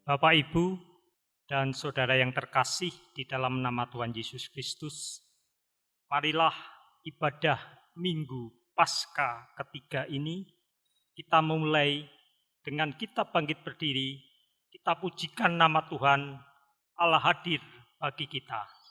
Bapak, Ibu, dan saudara yang terkasih di dalam nama Tuhan Yesus Kristus, marilah ibadah Minggu Paskah ketiga ini kita mulai dengan kita bangkit berdiri, kita pujikan nama Tuhan, Allah hadir bagi kita.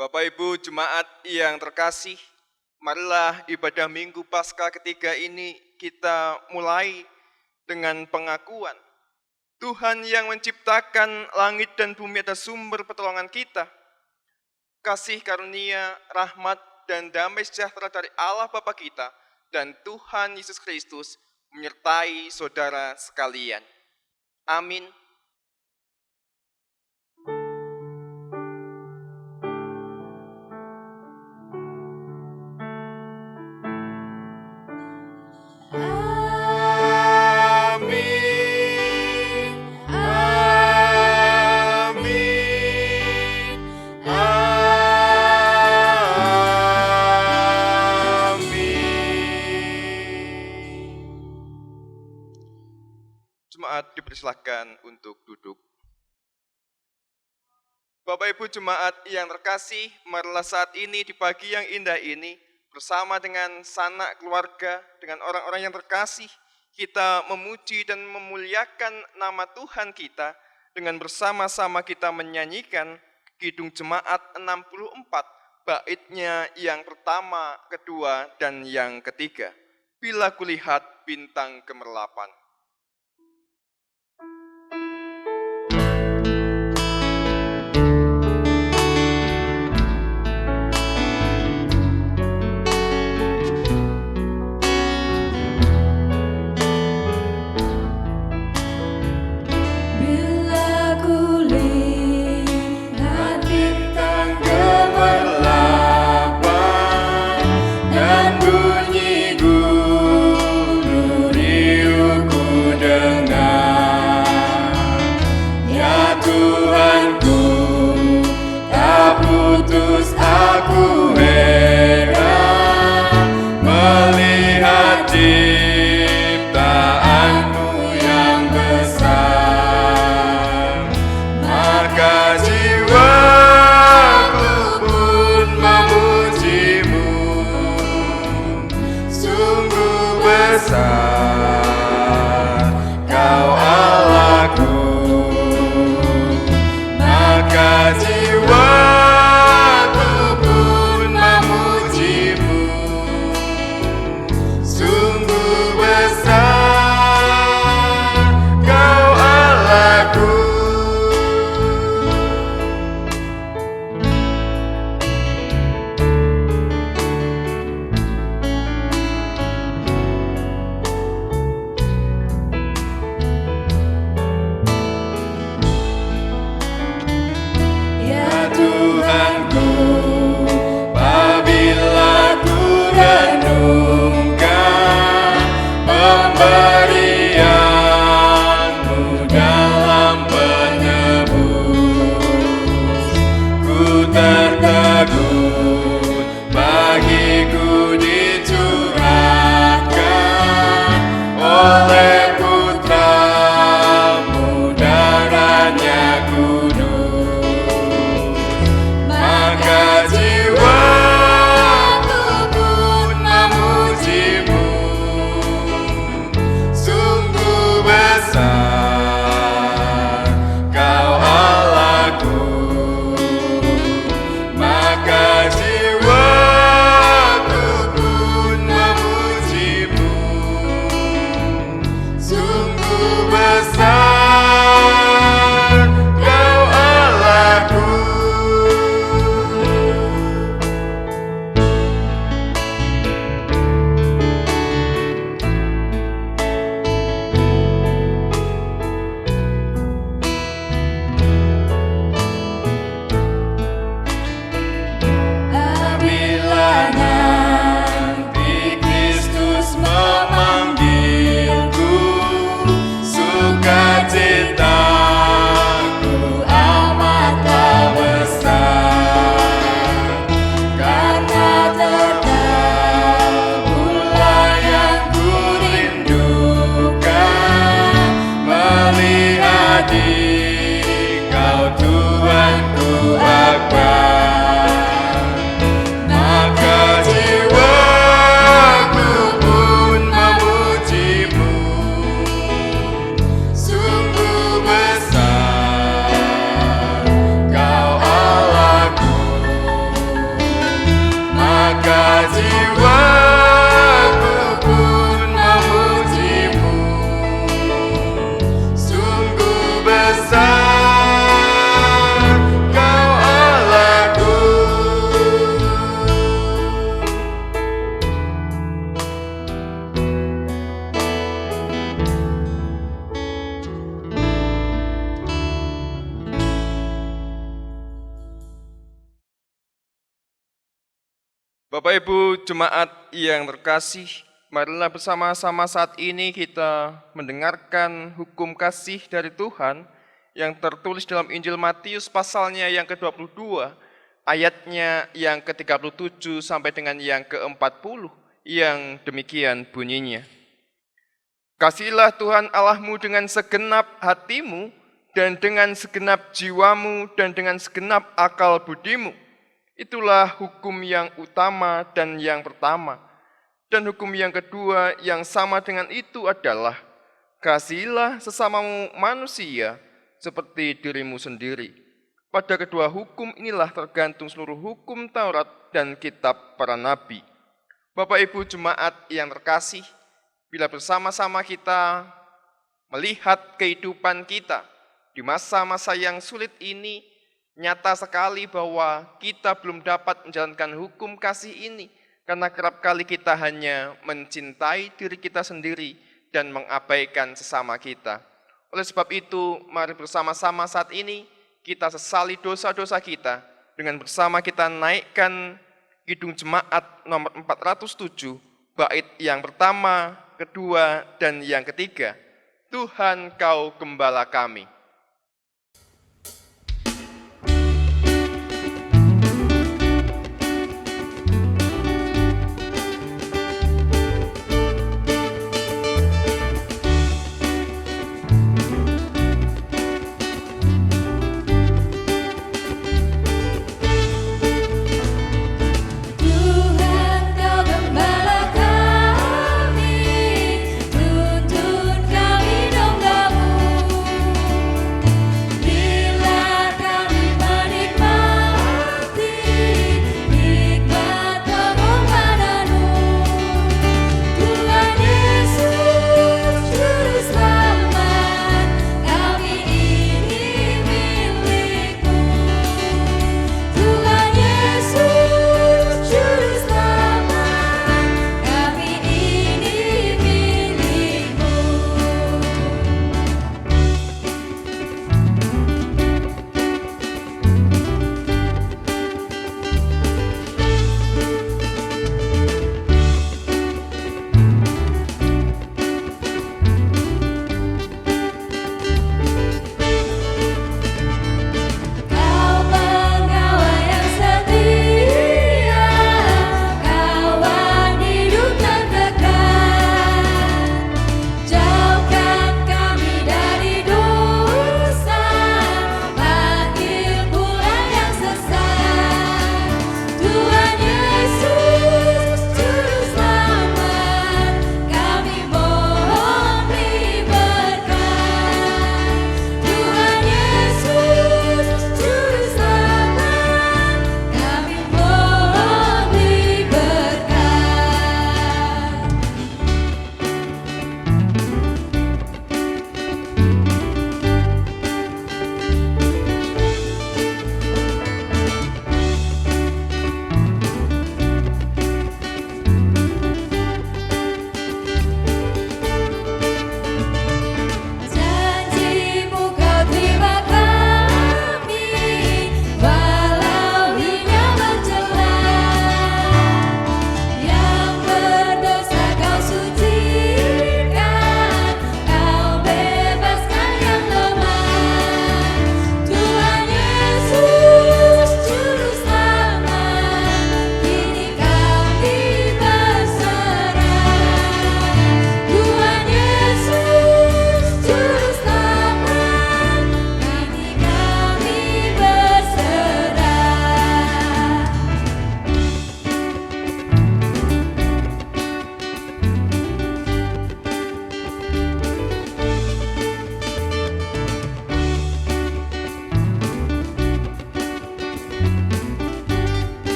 Bapak Ibu Jemaat yang terkasih, marilah ibadah Minggu Paskah ketiga ini kita mulai dengan pengakuan Tuhan yang menciptakan langit dan bumi atas sumber pertolongan kita. Kasih karunia, rahmat, dan damai sejahtera dari Allah Bapa kita dan Tuhan Yesus Kristus menyertai saudara sekalian. Amin. Jemaat dipersilahkan untuk duduk. Bapak Ibu Jemaat yang terkasih, marilah saat ini di pagi yang indah ini bersama dengan sanak keluarga, dengan orang-orang yang terkasih, kita memuji dan memuliakan nama Tuhan kita dengan bersama-sama kita menyanyikan Kidung Jemaat 64, baitnya yang pertama, kedua, dan yang ketiga. Bila kulihat bintang gemerlapan. Sungguh besar Bapak Ibu Jemaat yang terkasih, marilah bersama-sama saat ini kita mendengarkan hukum kasih dari Tuhan yang tertulis dalam Injil Matius pasalnya yang ke-22, ayatnya yang ke-37 sampai dengan yang ke-40, yang demikian bunyinya. Kasihilah Tuhan Allahmu dengan segenap hatimu, dan dengan segenap jiwamu, dan dengan segenap akal budimu. Itulah hukum yang utama dan yang pertama. Dan hukum yang kedua yang sama dengan itu adalah, kasihilah sesamamu manusia seperti dirimu sendiri. Pada kedua hukum inilah tergantung seluruh hukum Taurat dan kitab para nabi. Bapak Ibu Jemaat yang terkasih, bila bersama-sama kita melihat kehidupan kita di masa-masa yang sulit ini, nyata sekali bahwa kita belum dapat menjalankan hukum kasih ini karena kerap kali kita hanya mencintai diri kita sendiri dan mengabaikan sesama kita. Oleh sebab itu, mari bersama-sama saat ini kita sesali dosa-dosa kita dengan bersama kita naikkan Kidung Jemaat nomor 407, bait yang pertama, kedua, dan yang ketiga. Tuhan Kau Gembala kami.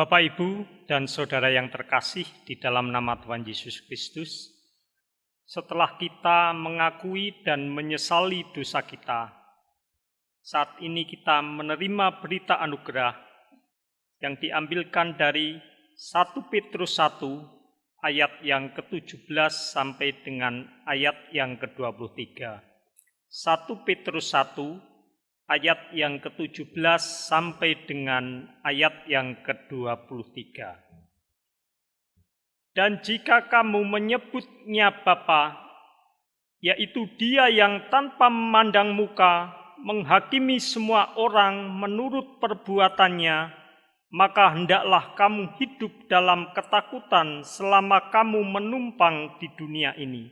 Bapak, Ibu, dan Saudara yang terkasih di dalam nama Tuhan Yesus Kristus, setelah kita mengakui dan menyesali dosa kita, saat ini kita menerima berita anugerah yang diambilkan dari 1 Petrus 1 ayat yang ke-17 sampai dengan ayat yang ke-23. 1 Petrus 1 ayat yang ke-17 sampai dengan ayat yang ke-23. Dan jika kamu menyebutnya Bapa, yaitu Dia yang tanpa memandang muka menghakimi semua orang menurut perbuatannya, maka hendaklah kamu hidup dalam ketakutan selama kamu menumpang di dunia ini.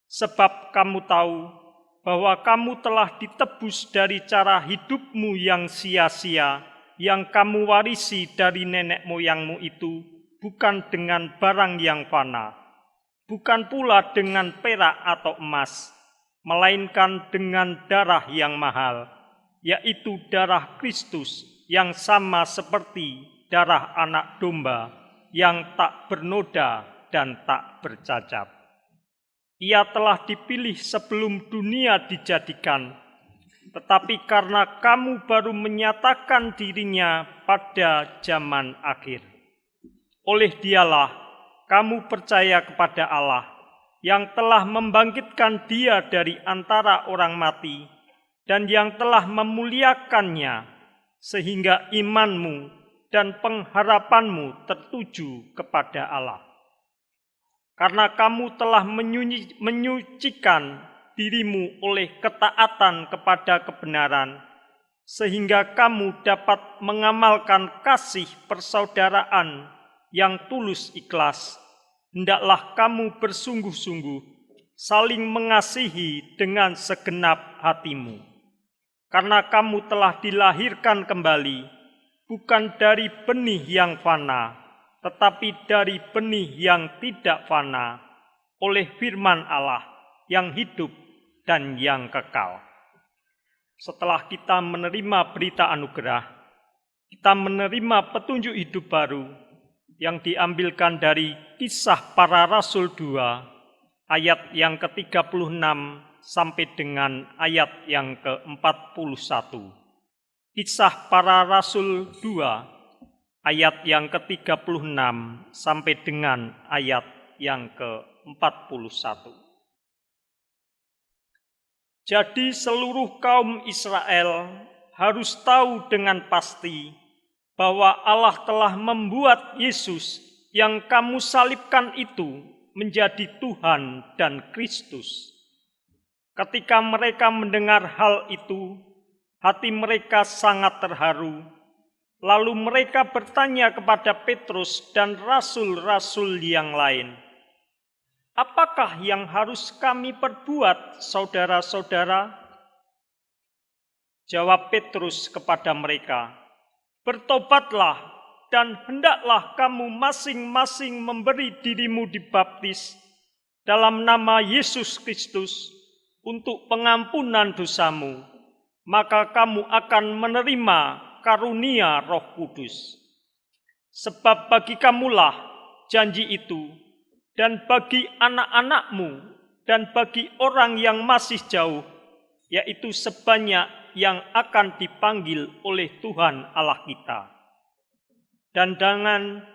Sebab kamu tahu bahwa kamu telah ditebus dari cara hidupmu yang sia-sia, yang kamu warisi dari nenek moyangmu itu, bukan dengan barang yang fana, bukan pula dengan perak atau emas, melainkan dengan darah yang mahal, yaitu darah Kristus yang sama seperti darah anak domba yang tak bernoda dan tak bercacat. Ia telah dipilih sebelum dunia dijadikan, tetapi karena kamu baru menyatakan dirinya pada zaman akhir. Oleh Dialah kamu percaya kepada Allah yang telah membangkitkan Dia dari antara orang mati dan yang telah memuliakannya, sehingga imanmu dan pengharapanmu tertuju kepada Allah. Karena kamu telah menyucikan dirimu oleh ketaatan kepada kebenaran, sehingga kamu dapat mengamalkan kasih persaudaraan yang tulus ikhlas. Hendaklah kamu bersungguh-sungguh saling mengasihi dengan segenap hatimu. Karena kamu telah dilahirkan kembali, bukan dari benih yang fana, tetapi dari benih yang tidak fana, oleh firman Allah yang hidup dan yang kekal. Setelah kita menerima berita anugerah, kita menerima petunjuk hidup baru yang diambilkan dari Kisah Para Rasul 2, ayat yang ke-36 sampai dengan ayat yang ke-41. Kisah Para Rasul 2, ayat yang ke-36 sampai dengan ayat yang ke-41. Jadi seluruh kaum Israel harus tahu dengan pasti bahwa Allah telah membuat Yesus yang kamu salibkan itu menjadi Tuhan dan Kristus. Ketika mereka mendengar hal itu, hati mereka sangat terharu. Lalu mereka bertanya kepada Petrus dan rasul-rasul yang lain, "Apakah yang harus kami perbuat, saudara-saudara?" Jawab Petrus kepada mereka, "Bertobatlah dan hendaklah kamu masing-masing memberi dirimu dibaptis dalam nama Yesus Kristus untuk pengampunan dosamu, maka kamu akan menerima karunia Roh Kudus. Sebab bagi kamulah janji itu, dan bagi anak-anakmu, dan bagi orang yang masih jauh, yaitu sebanyak yang akan dipanggil oleh Tuhan Allah kita." Dan dengan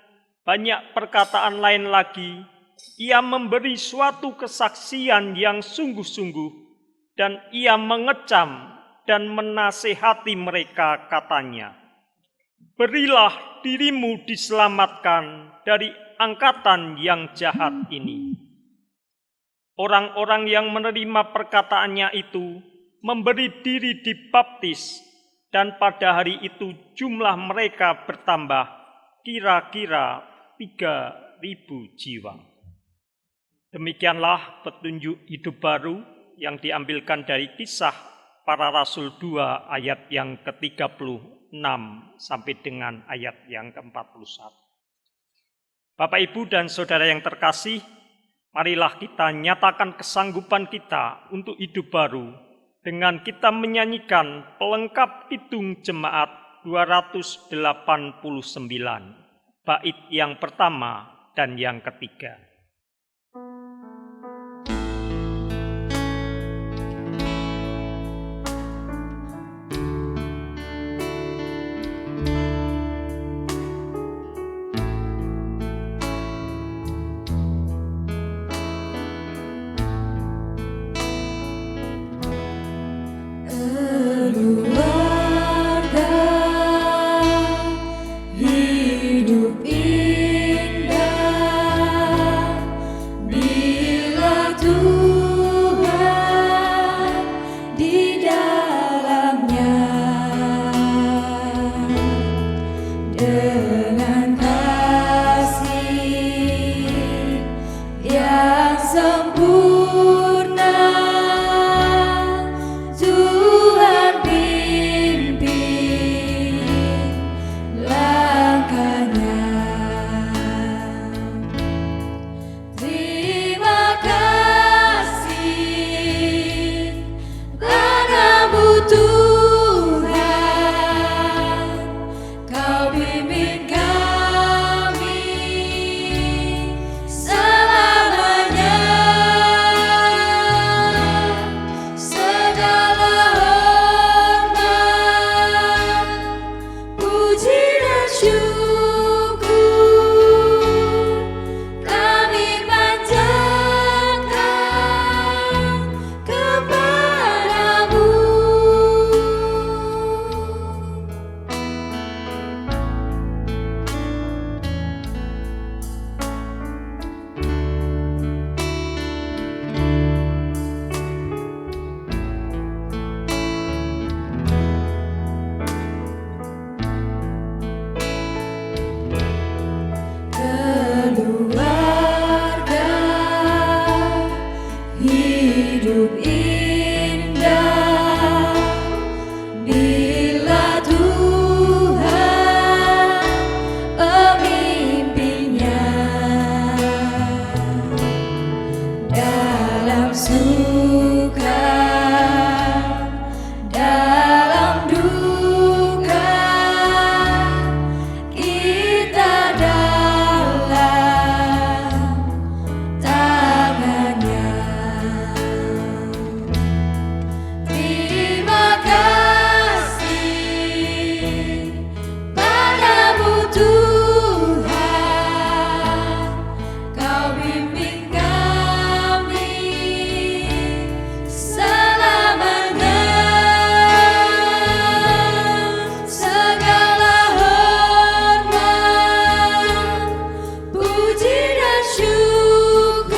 banyak perkataan lain lagi, ia memberi suatu kesaksian yang sungguh-sungguh, dan ia mengecam dan menasehati mereka, katanya, "Berilah dirimu diselamatkan dari angkatan yang jahat ini." Orang-orang yang menerima perkataannya itu memberi diri dibaptis, dan pada hari itu jumlah mereka bertambah kira-kira 3.000 jiwa. Demikianlah petunjuk hidup baru yang diambilkan dari Kisah Para Rasul 2 ayat yang ke-36 sampai dengan ayat yang ke-41. Bapak, Ibu, dan Saudara yang terkasih, marilah kita nyatakan kesanggupan kita untuk hidup baru dengan kita menyanyikan pelengkap Kidung Jemaat 289, bait yang pertama dan yang ketiga. hidup indah bila Tuhan pemimpinnya. Dalam suka, dalam duka, kita dalam tangannya. Terima kasih padamu Tuhan, Kau bimbing kami selamanya. Segala hormat, puji dan syukur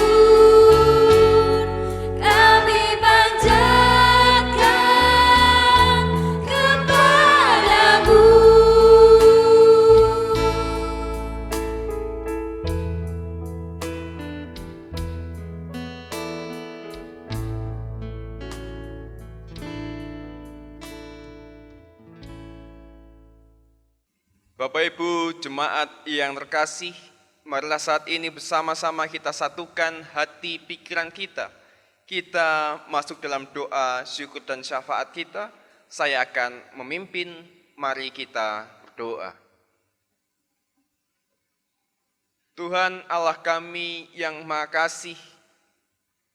kami panjatkan kepadamu. Bapak Ibu jemaat yang terkasih, marilah saat ini bersama-sama kita satukan hati pikiran kita. Kita masuk dalam doa syukur dan syafaat kita. Saya akan memimpin, mari kita berdoa. Tuhan Allah kami yang Maha Kasih,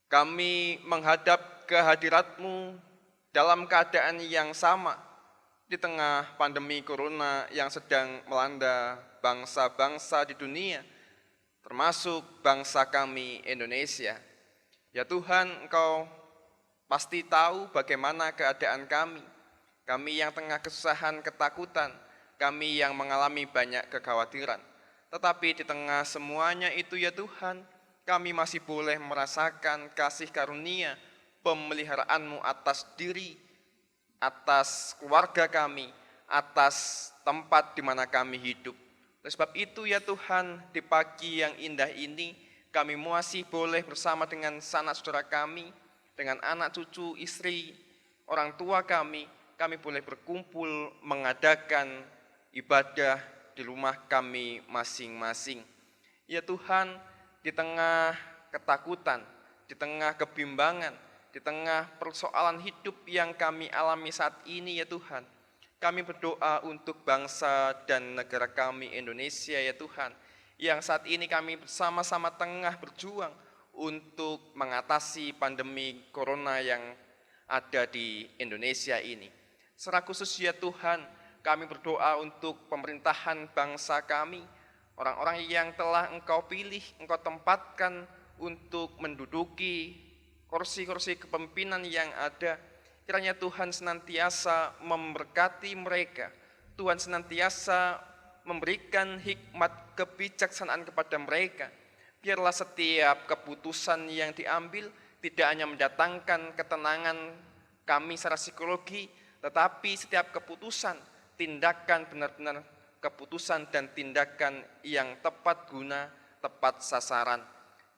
kami menghadap kehadirat-Mu dalam keadaan yang sama di tengah pandemi corona yang sedang melanda bangsa-bangsa di dunia, termasuk bangsa kami Indonesia. Ya Tuhan, Engkau pasti tahu bagaimana keadaan kami yang tengah kesusahan, ketakutan, kami yang mengalami banyak kekhawatiran. Tetapi di tengah semuanya itu ya Tuhan, kami masih boleh merasakan kasih karunia, pemeliharaan-Mu atas diri, atas keluarga kami, atas tempat di mana kami hidup. Oleh sebab itu ya Tuhan, di pagi yang indah ini, kami masih boleh bersama dengan sanak saudara kami, dengan anak cucu, istri, orang tua kami boleh berkumpul mengadakan ibadah di rumah kami masing-masing. Ya Tuhan, di tengah ketakutan, di tengah kebimbangan, di tengah persoalan hidup yang kami alami saat ini ya Tuhan, kami berdoa untuk bangsa dan negara kami Indonesia ya Tuhan, yang saat ini kami bersama-sama tengah berjuang untuk mengatasi pandemi corona yang ada di Indonesia ini. Secara khusus ya Tuhan, kami berdoa untuk pemerintahan bangsa kami, orang-orang yang telah Engkau pilih, Engkau tempatkan untuk menduduki kursi-kursi kepemimpinan yang ada. Kiranya Tuhan senantiasa memberkati mereka, Tuhan senantiasa memberikan hikmat kebijaksanaan kepada mereka. Biarlah setiap keputusan yang diambil tidak hanya mendatangkan ketenangan kami secara psikologi, tetapi setiap keputusan, tindakan benar-benar keputusan dan tindakan yang tepat guna, tepat sasaran.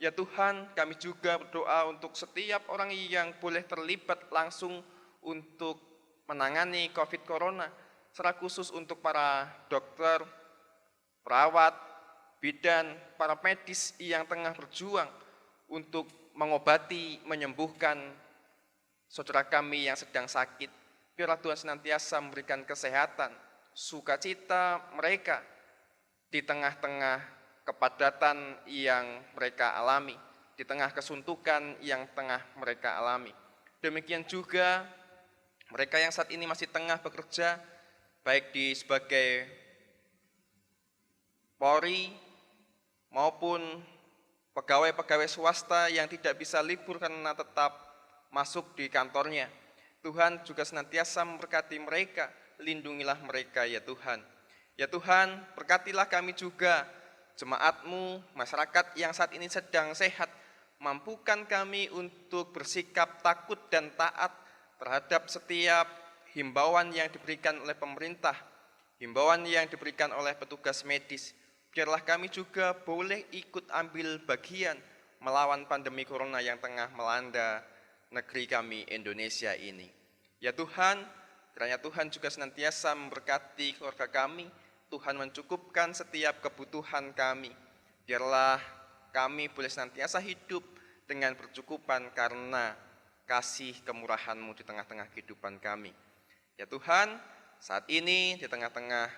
Ya Tuhan, kami juga berdoa untuk setiap orang yang boleh terlibat langsung untuk menangani COVID Corona, secara khusus untuk para dokter, perawat, bidan, para medis yang tengah berjuang untuk mengobati, menyembuhkan saudara kami yang sedang sakit. Biarlah Tuhan senantiasa memberikan kesehatan, sukacita mereka di tengah-tengah kepadatan yang mereka alami, di tengah kesuntukan yang tengah mereka alami. Demikian juga mereka yang saat ini masih tengah bekerja, baik di sebagai Polri maupun pegawai-pegawai swasta yang tidak bisa libur karena tetap masuk di kantornya. Tuhan juga senantiasa memberkati mereka, lindungilah mereka ya Tuhan. Ya Tuhan, berkatilah kami juga, jemaat-Mu, masyarakat yang saat ini sedang sehat, mampukan kami untuk bersikap takut dan taat terhadap setiap himbauan yang diberikan oleh pemerintah, himbauan yang diberikan oleh petugas medis. Biarlah kami juga boleh ikut ambil bagian melawan pandemi corona yang tengah melanda negeri kami Indonesia ini. Ya Tuhan, kiranya Tuhan juga senantiasa memberkati keluarga kami, Tuhan mencukupkan setiap kebutuhan kami. Biarlah kami boleh senantiasa hidup dengan bercukupan karena kasih kemurahan-Mu di tengah-tengah kehidupan kami. Ya Tuhan, saat ini di tengah-tengah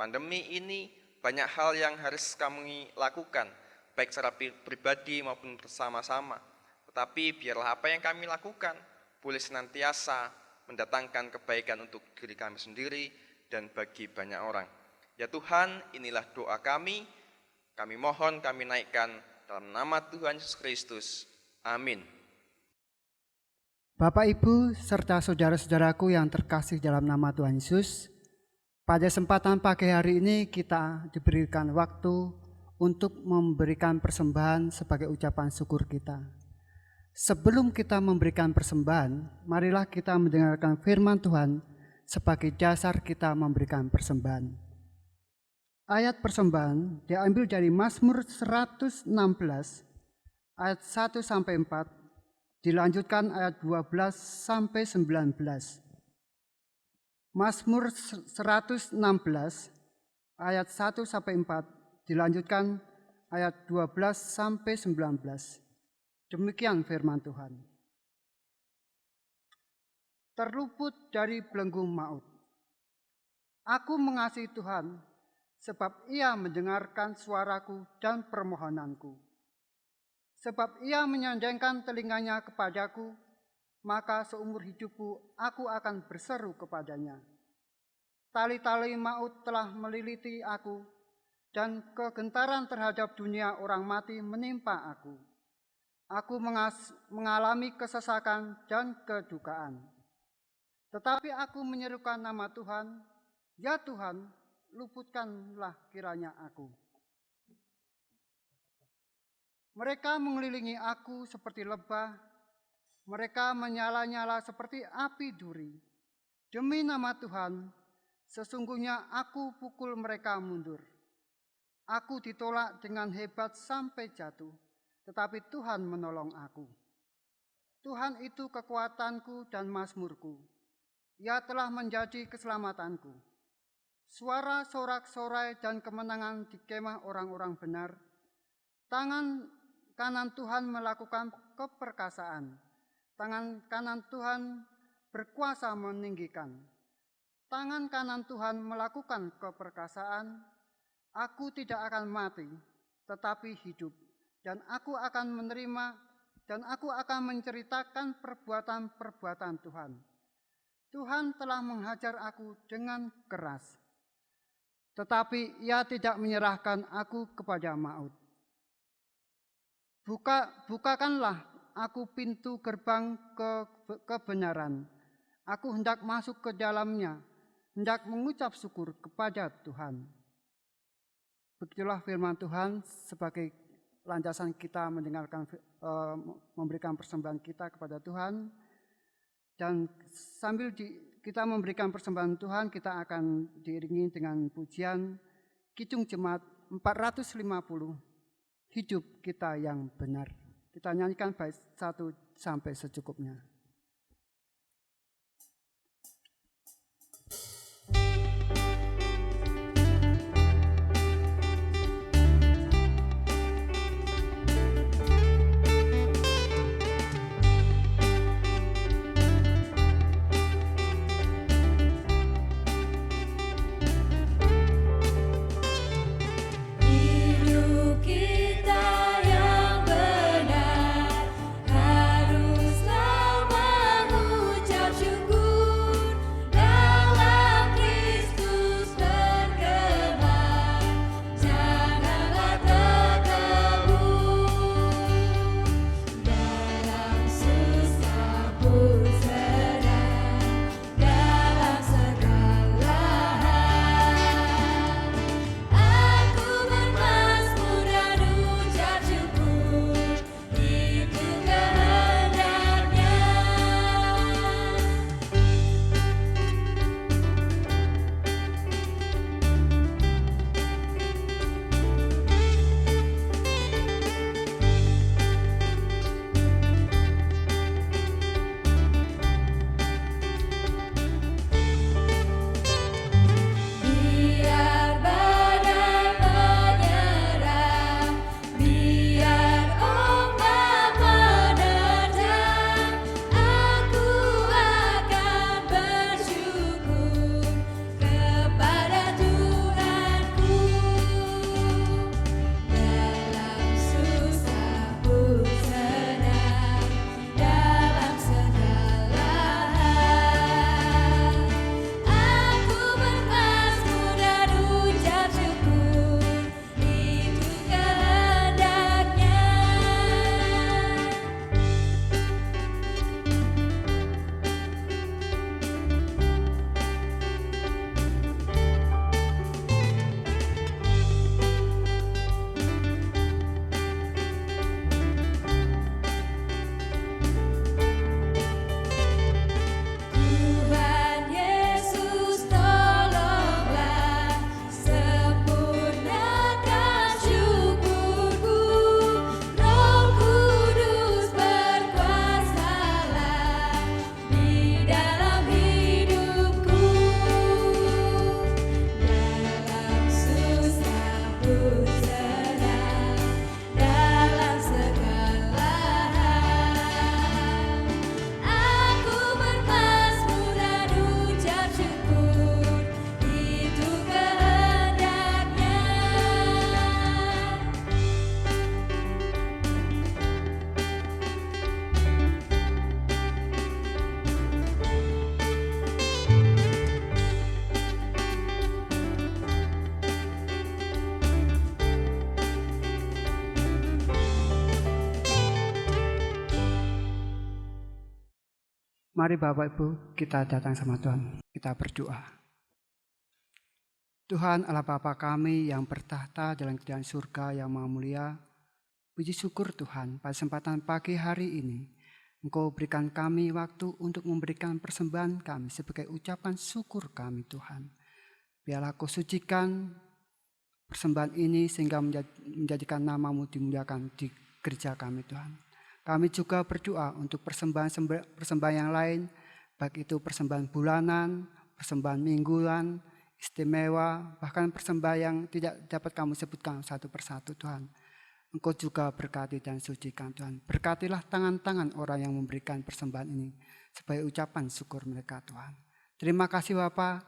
pandemi ini banyak hal yang harus kami lakukan, baik secara pribadi maupun bersama-sama. Tetapi biarlah apa yang kami lakukan boleh senantiasa mendatangkan kebaikan untuk diri kami sendiri dan bagi banyak orang. Ya Tuhan, inilah doa kami mohon, kami naikkan dalam nama Tuhan Yesus Kristus. Amin. Bapak, Ibu, serta saudara-saudaraku yang terkasih dalam nama Tuhan Yesus, pada kesempatan pagi hari ini kita diberikan waktu untuk memberikan persembahan sebagai ucapan syukur kita. Sebelum kita memberikan persembahan, marilah kita mendengarkan firman Tuhan sebagai dasar kita memberikan persembahan. Ayat persembahan diambil dari Mazmur 116 ayat 1 sampai 4, dilanjutkan ayat 12 sampai 19. Mazmur 116 ayat 1 sampai 4, dilanjutkan ayat 12 sampai 19. Demikian firman Tuhan. Terluput dari belenggu maut. Aku mengasihi Tuhan, sebab Ia mendengarkan suaraku dan permohonanku. Sebab Ia menyandangkan telinganya kepadaku, maka seumur hidupku aku akan berseru kepadanya. Tali-tali maut telah meliliti aku, dan kegentaran terhadap dunia orang mati menimpa aku. Aku mengalami kesesakan dan kedukaan. Tetapi aku menyerukan nama Tuhan, ya Tuhan, luputkanlah kiranya aku. Mereka mengelilingi aku seperti lebah, mereka menyala-nyala seperti api duri. Demi nama Tuhan, sesungguhnya aku pukul mereka mundur. Aku ditolak dengan hebat sampai jatuh, tetapi Tuhan menolong aku. Tuhan itu kekuatanku dan mazmurku. Ia telah menjadi keselamatanku. Suara sorak-sorai dan kemenangan di kemah orang-orang benar. Tangan kanan Tuhan melakukan keperkasaan. Tangan kanan Tuhan berkuasa meninggikan. Tangan kanan Tuhan melakukan keperkasaan. Aku tidak akan mati, tetapi hidup. Dan aku akan menerima dan aku akan menceritakan perbuatan-perbuatan Tuhan. Tuhan telah menghajar aku dengan keras, tetapi Ia tidak menyerahkan aku kepada maut. Bukakanlah aku pintu gerbang kebenaran. Aku hendak masuk ke dalamnya, hendak mengucap syukur kepada Tuhan. Begitulah firman Tuhan sebagai landasan kita mendengarkan, memberikan persembahan kita kepada Tuhan. Dan sambil kita memberikan persembahan Tuhan, kita akan diiringi dengan pujian Kidung Jemaat 450, Hidup Kita Yang Benar. Kita nyanyikan bait 1 sampai secukupnya. Hidup kita yang benar haruslah Mari Bapak Ibu, kita datang sama Tuhan. Kita berdoa. Tuhan Allah Bapa kami yang bertahta dalam kerajaan surga yang maha mulia, puji syukur Tuhan pada kesempatan pagi hari ini Engkau berikan kami waktu untuk memberikan persembahan kami sebagai ucapan syukur kami Tuhan. Biarlah Kau sucikan persembahan ini sehingga menjadikan nama-Mu dimuliakan di gereja kami Tuhan. Kami juga berdoa untuk persembahan yang lain, baik itu persembahan bulanan, persembahan mingguan, istimewa, bahkan persembahan yang tidak dapat kami sebutkan satu persatu Tuhan. Engkau juga berkati dan sucikan Tuhan. Berkatilah tangan-tangan orang yang memberikan persembahan ini sebagai ucapan syukur mereka Tuhan. Terima kasih Bapa.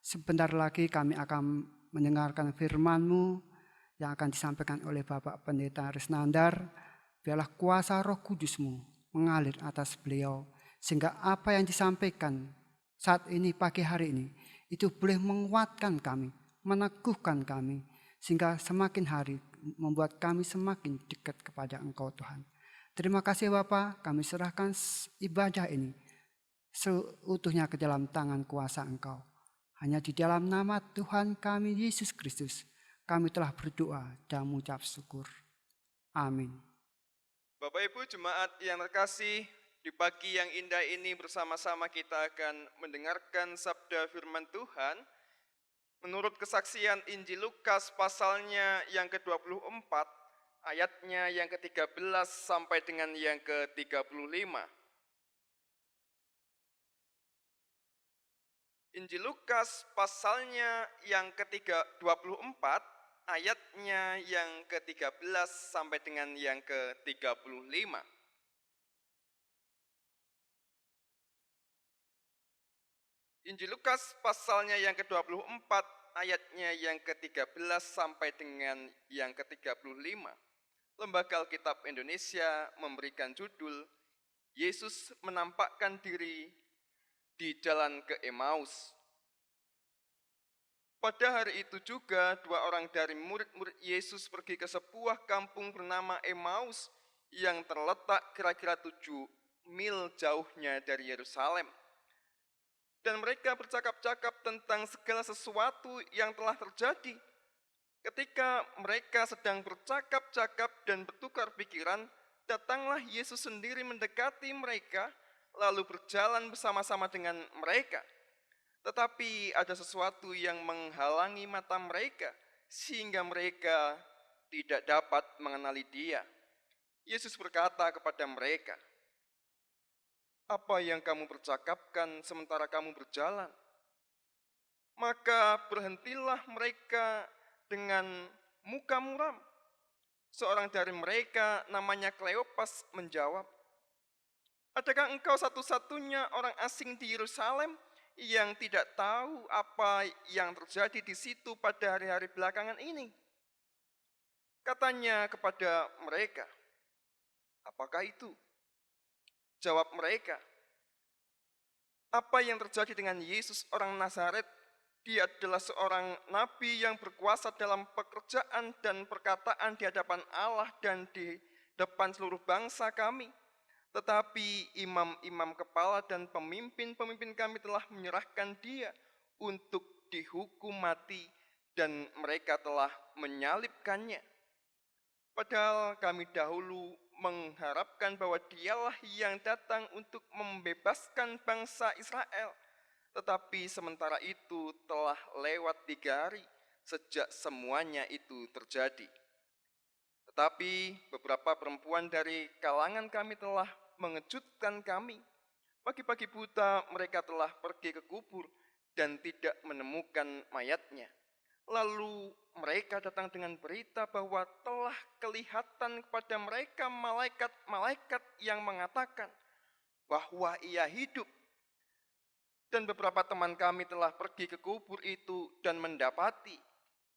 Sebentar lagi kami akan mendengarkan firman-Mu yang akan disampaikan oleh Bapak Pendeta Risnandar. Biarlah kuasa Roh Kudus-Mu mengalir atas beliau sehingga apa yang disampaikan saat ini pagi hari ini itu boleh menguatkan kami, meneguhkan kami, sehingga semakin hari membuat kami semakin dekat kepada Engkau Tuhan. Terima kasih Bapa, kami serahkan ibadah ini seutuhnya ke dalam tangan kuasa Engkau. Hanya di dalam nama Tuhan kami Yesus Kristus, kami telah berdoa dan mengucap syukur. Amin. Bapak Ibu Jemaat yang terkasih, di pagi yang indah ini bersama-sama kita akan mendengarkan sabda firman Tuhan. Menurut kesaksian Injil Lukas pasalnya yang ke-24, ayatnya yang ke-13 sampai dengan yang ke-35. Injil Lukas pasalnya yang ke-24, ayatnya yang ke-13 sampai dengan yang ke-35. Injil Lukas pasalnya yang ke-24, ayatnya yang ke-13 sampai dengan yang ke-35. Lembaga Alkitab Indonesia memberikan judul Yesus menampakkan diri di jalan ke Emmaus. Pada hari itu juga dua orang dari murid-murid Yesus pergi ke sebuah kampung bernama Emmaus yang terletak kira-kira 7 mil jauhnya dari Yerusalem. Dan mereka bercakap-cakap tentang segala sesuatu yang telah terjadi. Ketika mereka sedang bercakap-cakap dan bertukar pikiran, datanglah Yesus sendiri mendekati mereka, lalu berjalan bersama-sama dengan mereka. Tetapi ada sesuatu yang menghalangi mata mereka, sehingga mereka tidak dapat mengenali Dia. Yesus berkata kepada mereka, "Apa yang kamu percakapkan sementara kamu berjalan?" Maka berhentilah mereka dengan muka muram. Seorang dari mereka namanya Kleopas menjawab, "Adakah engkau satu-satunya orang asing di Yerusalem yang tidak tahu apa yang terjadi di situ pada hari-hari belakangan ini?" Katanya kepada mereka, "Apakah itu?" Jawab mereka, "Apa yang terjadi dengan Yesus orang Nazaret? Dia adalah seorang nabi yang berkuasa dalam pekerjaan dan perkataan di hadapan Allah dan di depan seluruh bangsa kami. Tetapi imam-imam kepala dan pemimpin-pemimpin kami telah menyerahkan Dia untuk dihukum mati dan mereka telah menyalibkannya. Padahal kami dahulu mengharapkan bahwa Dialah yang datang untuk membebaskan bangsa Israel. Tetapi sementara itu telah lewat 3 hari sejak semuanya itu terjadi. Tetapi beberapa perempuan dari kalangan kami telah mengejutkan kami. Pagi-pagi buta mereka telah pergi ke kubur dan tidak menemukan mayatnya. Lalu mereka datang dengan berita bahwa telah kelihatan kepada mereka malaikat-malaikat yang mengatakan bahwa Ia hidup. Dan beberapa teman kami telah pergi ke kubur itu dan mendapati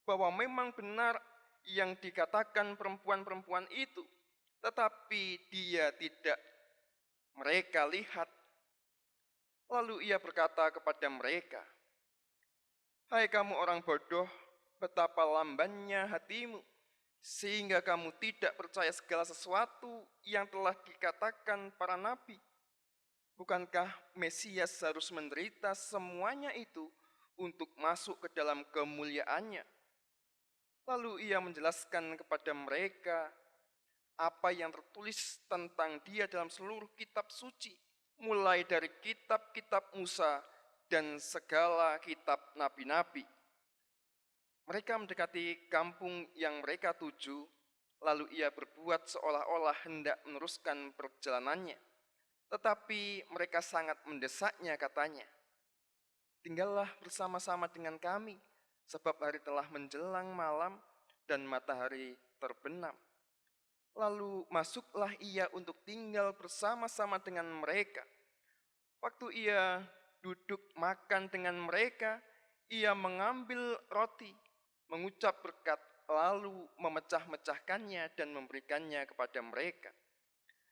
bahwa memang benar yang dikatakan perempuan-perempuan itu, tetapi Dia tidak mereka lihat." Lalu Ia berkata kepada mereka, "Hai kamu orang bodoh, betapa lambannya hatimu, sehingga kamu tidak percaya segala sesuatu yang telah dikatakan para nabi. bukankah Mesias harus menderita semuanya itu untuk masuk ke dalam kemuliaannya? Lalu ia menjelaskan kepada mereka apa yang tertulis tentang dia dalam seluruh kitab suci, mulai dari kitab-kitab Musa dan segala kitab nabi-nabi. Mereka mendekati kampung yang mereka tuju, lalu ia berbuat seolah-olah hendak meneruskan perjalanannya. Tetapi mereka sangat mendesaknya, katanya, "Tinggallah bersama-sama dengan kami, sebab hari telah menjelang malam dan matahari terbenam." Lalu masuklah ia untuk tinggal bersama-sama dengan mereka. Waktu ia duduk makan dengan mereka, ia mengambil roti, mengucap berkat, lalu memecah-mecahkannya dan memberikannya kepada mereka.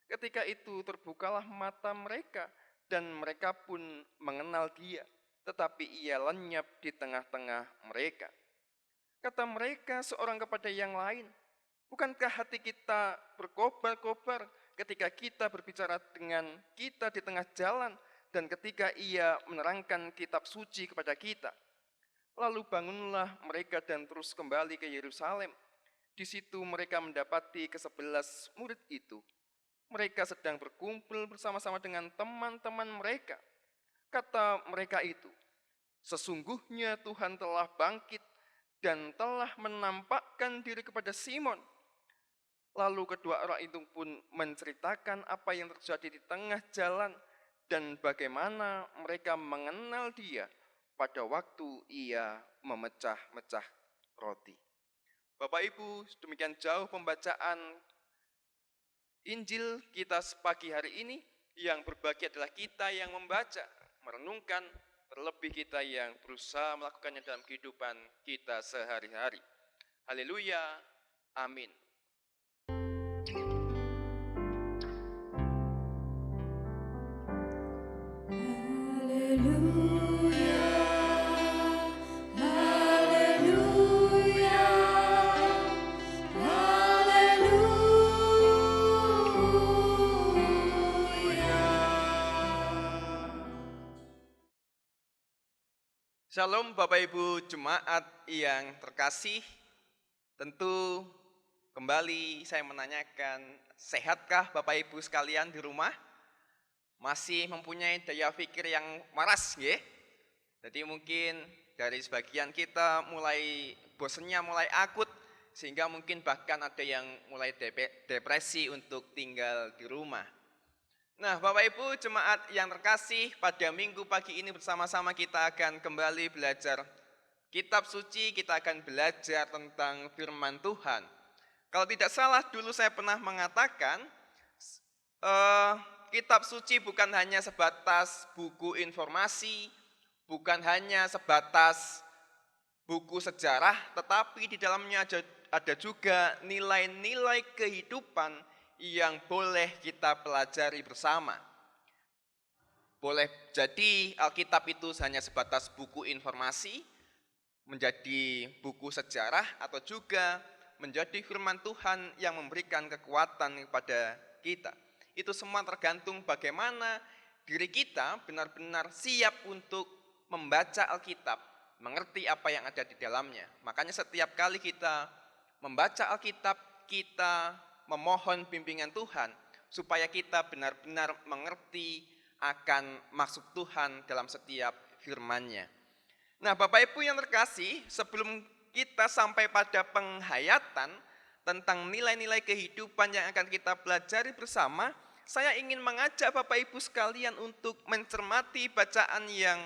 Ketika itu terbukalah mata mereka dan mereka pun mengenal dia, tetapi ia lenyap di tengah-tengah mereka. Kata mereka seorang kepada yang lain, "Bukankah hati kita berkobar-kobar ketika kita berbicara dengan kita di tengah jalan dan ketika ia menerangkan kitab suci kepada kita?" Lalu bangunlah mereka dan terus kembali ke Yerusalem. Di situ mereka mendapati ke-11 murid itu. Mereka sedang berkumpul bersama-sama dengan teman-teman mereka. Kata mereka itu, "Sesungguhnya Tuhan telah bangkit dan telah menampakkan diri kepada Simon." Lalu kedua orang itu pun menceritakan apa yang terjadi di tengah jalan dan bagaimana mereka mengenal dia pada waktu ia memecah-mecah roti. Bapak Ibu, demikian jauh pembacaan Injil kita pagi hari ini. Yang berbahagia adalah kita yang membaca, merenungkan, terlebih kita yang berusaha melakukannya dalam kehidupan kita sehari-hari. Haleluya, amin. Haleluya, haleluya, haleluya. Shalom Bapak Ibu Jemaat yang terkasih. Tentu kembali saya menanyakan, sehatkah Bapak Ibu sekalian di rumah? Masih mempunyai daya pikir yang waras, nggih? Jadi mungkin dari sebagian kita mulai bosennya mulai akut, sehingga mungkin bahkan ada yang mulai depresi untuk tinggal di rumah. Nah, Bapak Ibu Jemaat yang terkasih, pada minggu pagi ini bersama-sama kita akan kembali belajar kitab suci, kita akan belajar tentang firman Tuhan. Kalau tidak salah, dulu saya pernah mengatakan, kitab suci bukan hanya sebatas buku informasi, bukan hanya sebatas buku sejarah, tetapi di dalamnya ada juga nilai-nilai kehidupan yang boleh kita pelajari bersama. Boleh jadi Alkitab itu hanya sebatas buku informasi, menjadi buku sejarah, atau juga menjadi firman Tuhan yang memberikan kekuatan kepada kita. Itu semua tergantung bagaimana diri kita benar-benar siap untuk membaca Alkitab, mengerti apa yang ada di dalamnya. Makanya setiap kali kita membaca Alkitab, kita memohon bimbingan Tuhan supaya kita benar-benar mengerti akan maksud Tuhan dalam setiap firman-Nya. Nah, Bapak Ibu yang terkasih, sebelum kita sampai pada penghayatan tentang nilai-nilai kehidupan yang akan kita pelajari bersama, saya ingin mengajak Bapak Ibu sekalian untuk mencermati bacaan yang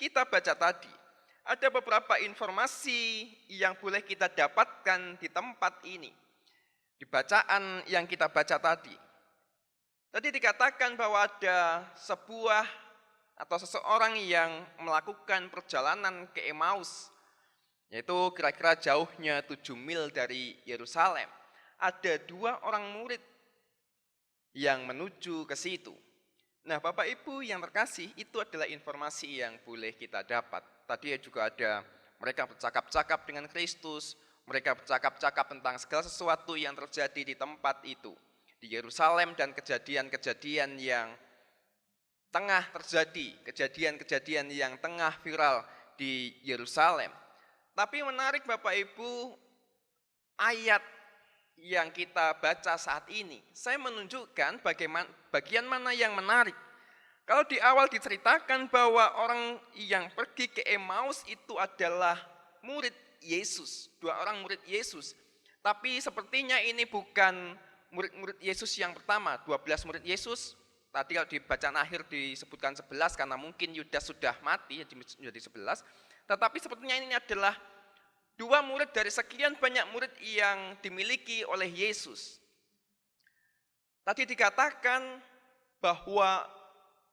kita baca tadi. Ada beberapa informasi yang boleh kita dapatkan di tempat ini, di bacaan yang kita baca tadi. Tadi dikatakan bahwa ada sebuah atau seseorang yang melakukan perjalanan ke Emmaus, yaitu kira-kira jauhnya 7 mil dari Yerusalem. Ada 2 orang murid yang menuju ke situ. Nah, Bapak Ibu yang terkasih, itu adalah informasi yang boleh kita dapat. Tadi juga ada mereka bercakap-cakap dengan Kristus, mereka bercakap-cakap tentang segala sesuatu yang terjadi di tempat itu, di Yerusalem, dan kejadian-kejadian yang tengah terjadi kejadian-kejadian yang tengah viral di Yerusalem. Tapi menarik Bapak Ibu, ayat yang kita baca saat ini, saya menunjukkan bagian mana yang menarik. Kalau di awal diceritakan bahwa orang yang pergi ke Emmaus itu adalah murid Yesus, 2 orang murid Yesus. Tapi sepertinya ini bukan murid-murid Yesus yang pertama, 12 murid Yesus. Tadi kalau di bacaan akhir disebutkan 11 karena mungkin Yudas sudah mati, jadi 11. Tetapi sepertinya ini adalah 2 murid dari sekian banyak murid yang dimiliki oleh Yesus. Tadi dikatakan bahwa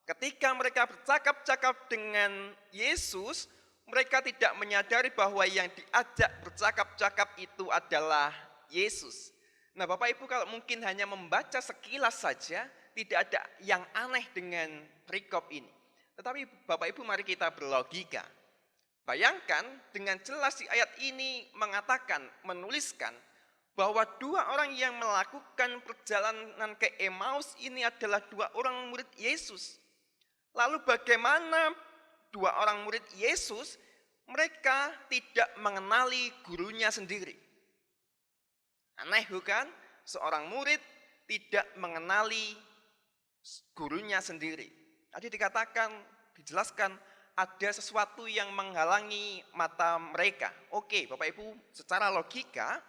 ketika mereka bercakap-cakap dengan Yesus, mereka tidak menyadari bahwa yang diajak bercakap-cakap itu adalah Yesus. Nah, Bapak Ibu kalau mungkin hanya membaca sekilas saja, tidak ada yang aneh dengan perikop ini. Tetapi Bapak Ibu mari kita berlogika. Bayangkan dengan jelas di ayat ini mengatakan, menuliskan bahwa 2 orang yang melakukan perjalanan ke Emmaus ini adalah 2 orang murid Yesus. Lalu bagaimana 2 orang murid Yesus, mereka tidak mengenali gurunya sendiri? Aneh bukan? Seorang murid tidak mengenali gurunya sendiri. Tadi dikatakan, dijelaskan ada sesuatu yang menghalangi mata mereka. Oke, Bapak Ibu, secara logika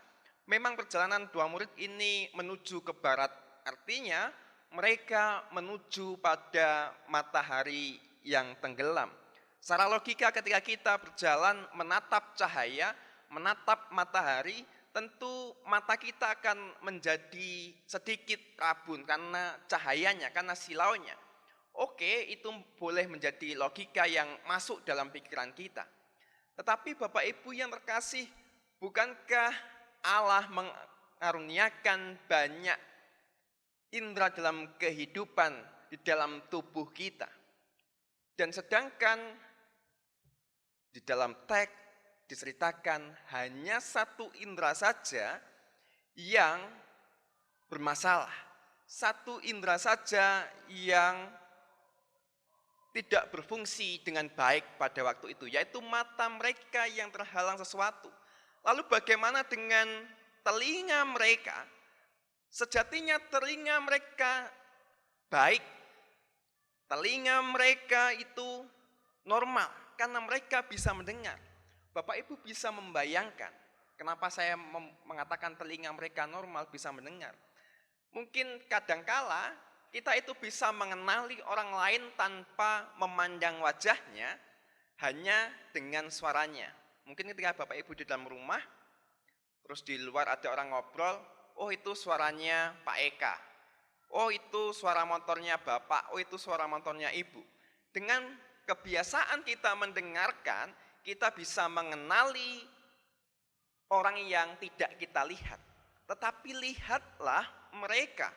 memang perjalanan 2 murid ini menuju ke barat. Artinya mereka menuju pada matahari yang tenggelam. Secara logika ketika kita berjalan menatap cahaya, menatap matahari, tentu mata kita akan menjadi sedikit rabun karena cahayanya, karena silaunya. Oke, itu boleh menjadi logika yang masuk dalam pikiran kita. Tetapi Bapak Ibu yang terkasih, bukankah Allah mengaruniakan banyak indera dalam kehidupan di dalam tubuh kita? Dan sedangkan di dalam teks diceritakan hanya 1 indera saja yang bermasalah. 1 indera saja yang tidak berfungsi dengan baik pada waktu itu, yaitu mata mereka yang terhalang sesuatu. Lalu bagaimana dengan telinga mereka? Sejatinya telinga mereka baik. Telinga mereka itu normal karena mereka bisa mendengar. Bapak Ibu bisa membayangkan kenapa saya mengatakan telinga mereka normal bisa mendengar. Mungkin kadangkala kita itu bisa mengenali orang lain tanpa memandang wajahnya, hanya dengan suaranya. Mungkin ketika Bapak Ibu di dalam rumah, terus di luar ada orang ngobrol, oh itu suaranya Pak Eka, oh itu suara motornya Bapak, oh itu suara motornya Ibu. Dengan kebiasaan kita mendengarkan, kita bisa mengenali orang yang tidak kita lihat. Tetapi lihatlah mereka.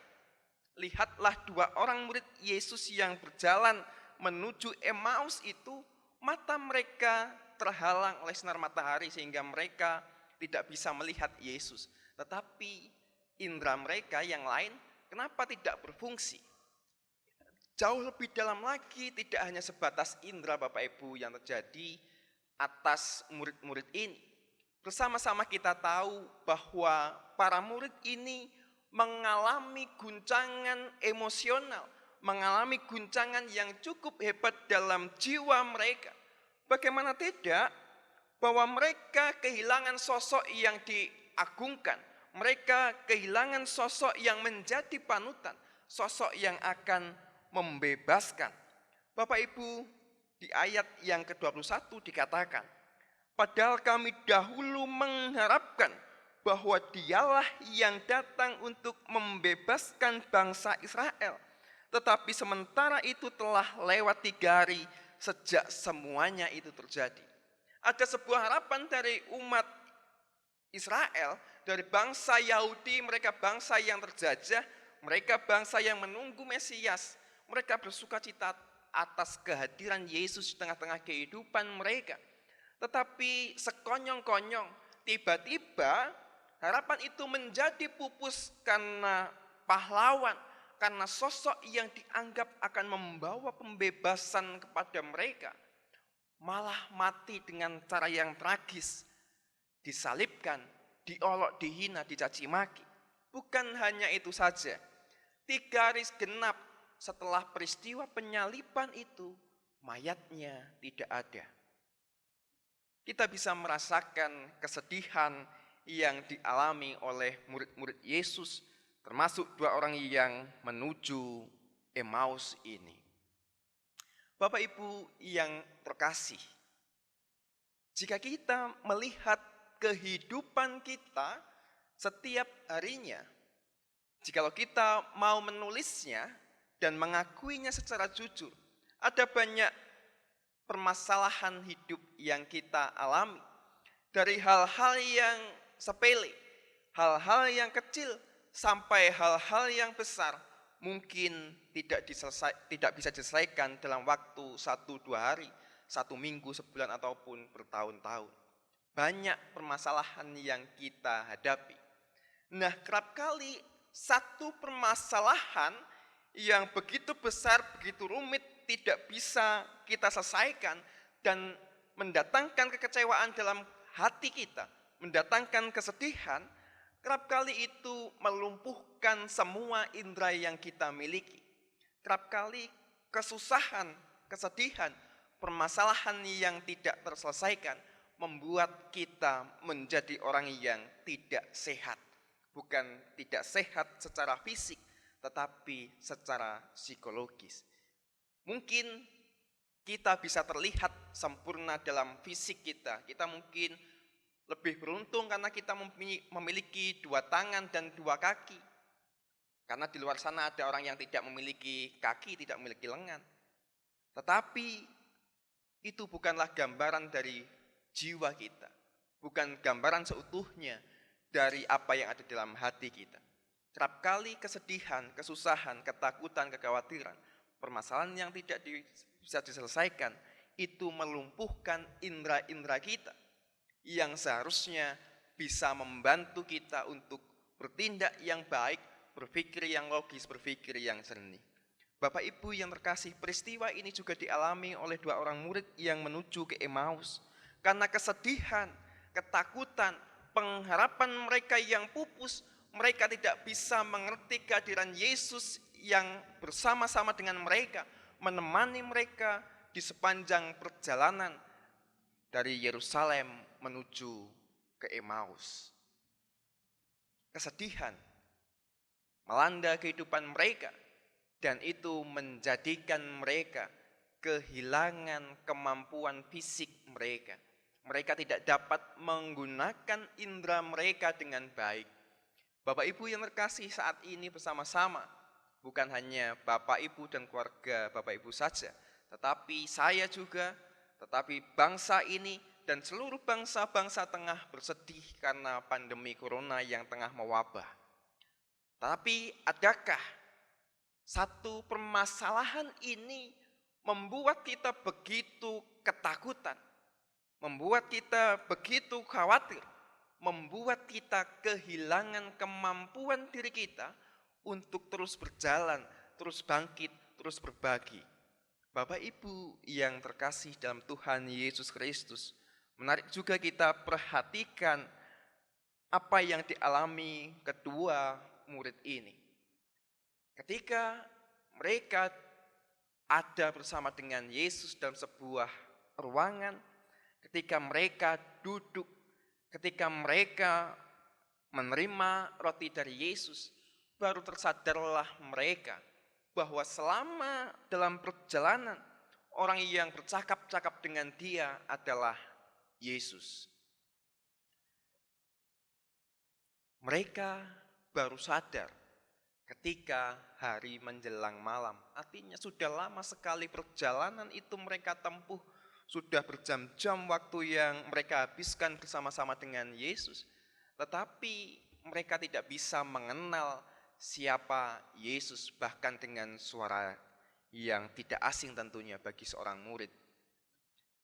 Lihatlah 2 orang murid Yesus yang berjalan menuju Emmaus itu, mata mereka terhalang oleh sinar matahari sehingga mereka tidak bisa melihat Yesus. Tetapi indera mereka yang lain kenapa tidak berfungsi? Jauh lebih dalam lagi, tidak hanya sebatas indera Bapak Ibu yang terjadi atas murid-murid ini. Bersama-sama kita tahu bahwa para murid ini mengalami guncangan emosional, mengalami guncangan yang cukup hebat dalam jiwa mereka. Bagaimana tidak, bahwa mereka kehilangan sosok yang diagungkan, mereka kehilangan sosok yang menjadi panutan, sosok yang akan membebaskan. Bapak Ibu, di ayat yang ke-21 dikatakan, padahal kami dahulu mengharapkan bahwa dialah yang datang untuk membebaskan bangsa Israel. Tetapi sementara itu telah lewat 3 hari sejak semuanya itu terjadi. Ada sebuah harapan dari umat Israel, dari bangsa Yahudi, mereka bangsa yang terjajah, mereka bangsa yang menunggu Mesias. Mereka bersukacita atas kehadiran Yesus di tengah-tengah kehidupan mereka. Tetapi sekonyong-konyong, tiba-tiba harapan itu menjadi pupus karena pahlawan karena sosok yang dianggap akan membawa pembebasan kepada mereka, malah mati dengan cara yang tragis, disalibkan, diolok, dihina, dicaci maki. Bukan hanya itu saja, 3 hari genap setelah peristiwa penyaliban itu, mayatnya tidak ada. Kita bisa merasakan kesedihan yang dialami oleh murid-murid Yesus, termasuk 2 orang yang menuju Emmaus ini. Bapak Ibu yang terkasih, jika kita melihat kehidupan kita setiap harinya, jikalau kita mau menulisnya dan mengakuinya secara jujur, ada banyak permasalahan hidup yang kita alami. Dari hal-hal yang sepele, hal-hal yang kecil, sampai hal-hal yang besar, mungkin tidak bisa diselesaikan dalam waktu 1-2 hari, 1 minggu, sebulan, ataupun bertahun-tahun. Banyak permasalahan yang kita hadapi. Nah, kerap kali satu permasalahan yang begitu besar, begitu rumit, tidak bisa kita selesaikan dan mendatangkan kekecewaan dalam hati kita, mendatangkan kesedihan, kerap kali itu melumpuhkan semua indera yang kita miliki. Kerap kali kesusahan, kesedihan, permasalahan yang tidak terselesaikan membuat kita menjadi orang yang tidak sehat. Bukan tidak sehat secara fisik, tetapi secara psikologis. Mungkin kita bisa terlihat sempurna dalam fisik kita. Kita mungkin lebih beruntung karena kita memiliki 2 tangan dan 2 kaki. Karena di luar sana ada orang yang tidak memiliki kaki, tidak memiliki lengan. Tetapi itu bukanlah gambaran dari jiwa kita. Bukan gambaran seutuhnya dari apa yang ada dalam hati kita. Kerap kali kesedihan, kesusahan, ketakutan, kekhawatiran, permasalahan yang tidak bisa diselesaikan, itu melumpuhkan indera-indera kita yang seharusnya bisa membantu kita untuk bertindak yang baik, berpikir yang logis, berpikir yang jernih. Bapak Ibu yang terkasih, peristiwa ini juga dialami oleh 2 orang murid yang menuju ke Emmaus. Karena kesedihan, ketakutan, pengharapan mereka yang pupus, mereka tidak bisa mengerti kehadiran Yesus yang bersama-sama dengan mereka, menemani mereka di sepanjang perjalanan dari Yerusalem menuju ke Emmaus. Kesedihan melanda kehidupan mereka, dan itu menjadikan mereka kehilangan kemampuan fisik mereka. Mereka tidak dapat menggunakan indera mereka dengan baik. Bapak Ibu yang terkasih, saat ini bersama-sama, bukan hanya Bapak Ibu dan keluarga Bapak Ibu saja, tetapi saya juga, tetapi bangsa ini dan seluruh bangsa-bangsa tengah bersedih karena pandemi corona yang tengah mewabah. Tapi adakah satu permasalahan ini membuat kita begitu ketakutan, membuat kita begitu khawatir, membuat kita kehilangan kemampuan diri kita untuk terus berjalan, terus bangkit, terus berbagi? Bapak Ibu yang terkasih dalam Tuhan Yesus Kristus, menarik juga kita perhatikan apa yang dialami kedua murid ini. Ketika mereka ada bersama dengan Yesus dalam sebuah ruangan, ketika mereka duduk, ketika mereka menerima roti dari Yesus, baru tersadarlah mereka bahwa selama dalam perjalanan, orang yang bercakap-cakap dengan dia adalah Yesus. Mereka baru sadar ketika hari menjelang malam. Artinya sudah lama sekali perjalanan itu mereka tempuh. Sudah berjam-jam waktu yang mereka habiskan bersama-sama dengan Yesus. Tetapi mereka tidak bisa mengenal siapa Yesus, bahkan dengan suara yang tidak asing tentunya bagi seorang murid.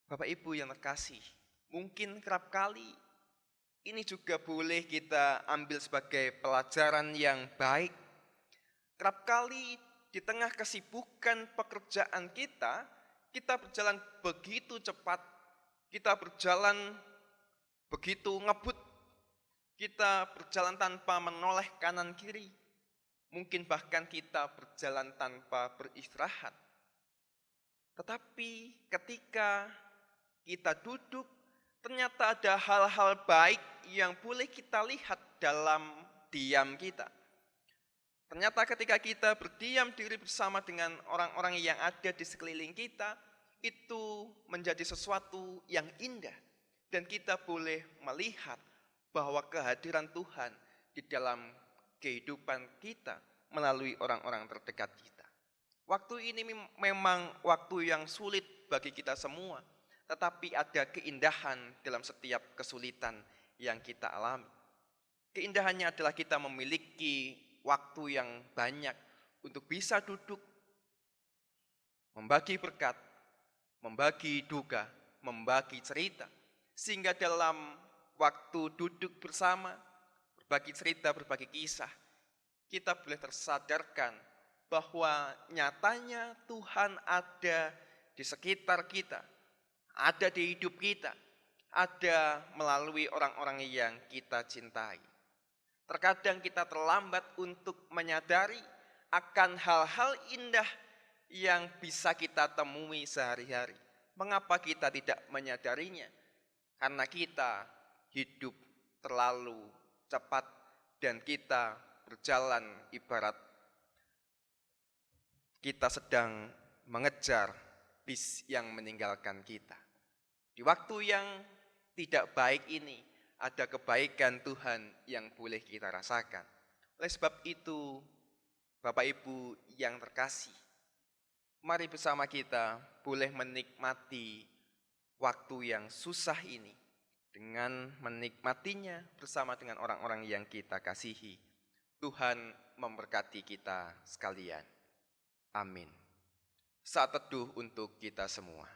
Bapak Ibu yang terkasih, mungkin kerap kali ini juga boleh kita ambil sebagai pelajaran yang baik. Kerap kali di tengah kesibukan pekerjaan kita berjalan begitu cepat, kita berjalan begitu ngebut, kita berjalan tanpa menoleh kanan kiri, mungkin bahkan kita berjalan tanpa beristirahat. Tetapi ketika kita duduk, ternyata ada hal-hal baik yang boleh kita lihat dalam diam kita. Ternyata ketika kita berdiam diri bersama dengan orang-orang yang ada di sekeliling kita, itu menjadi sesuatu yang indah. Dan kita boleh melihat bahwa kehadiran Tuhan di dalam kehidupan kita melalui orang-orang terdekat kita. Waktu ini memang waktu yang sulit bagi kita semua, tetapi ada keindahan dalam setiap kesulitan yang kita alami. Keindahannya adalah kita memiliki waktu yang banyak untuk bisa duduk, membagi berkat, membagi duka, membagi cerita. Sehingga dalam waktu duduk bersama, berbagi cerita, berbagi kisah, kita boleh tersadarkan bahwa nyatanya Tuhan ada di sekitar kita, ada di hidup kita, ada melalui orang-orang yang kita cintai. Terkadang kita terlambat untuk menyadari akan hal-hal indah yang bisa kita temui sehari-hari. Mengapa kita tidak menyadarinya? Karena kita hidup terlalu cepat dan kita berjalan ibarat kita sedang mengejar bis yang meninggalkan kita. Di waktu yang tidak baik ini, ada kebaikan Tuhan yang boleh kita rasakan. Oleh sebab itu, Bapak Ibu yang terkasih, mari bersama kita boleh menikmati waktu yang susah ini dengan menikmatinya bersama dengan orang-orang yang kita kasihi. Tuhan memberkati kita sekalian. Amin. Saat teduh untuk kita semua.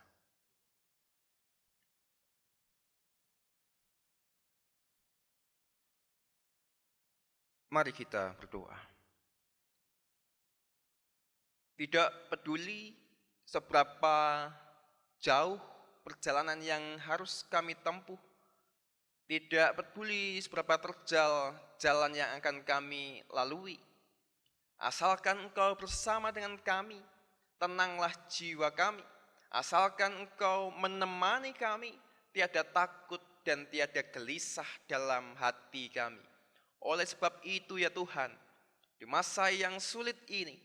Mari kita berdoa. Tidak peduli seberapa jauh perjalanan yang harus kami tempuh, tidak peduli seberapa terjal jalan yang akan kami lalui, asalkan Engkau bersama dengan kami, tenanglah jiwa kami. Asalkan Engkau menemani kami, tiada takut dan tiada gelisah dalam hati kami. Oleh sebab itu ya Tuhan, di masa yang sulit ini,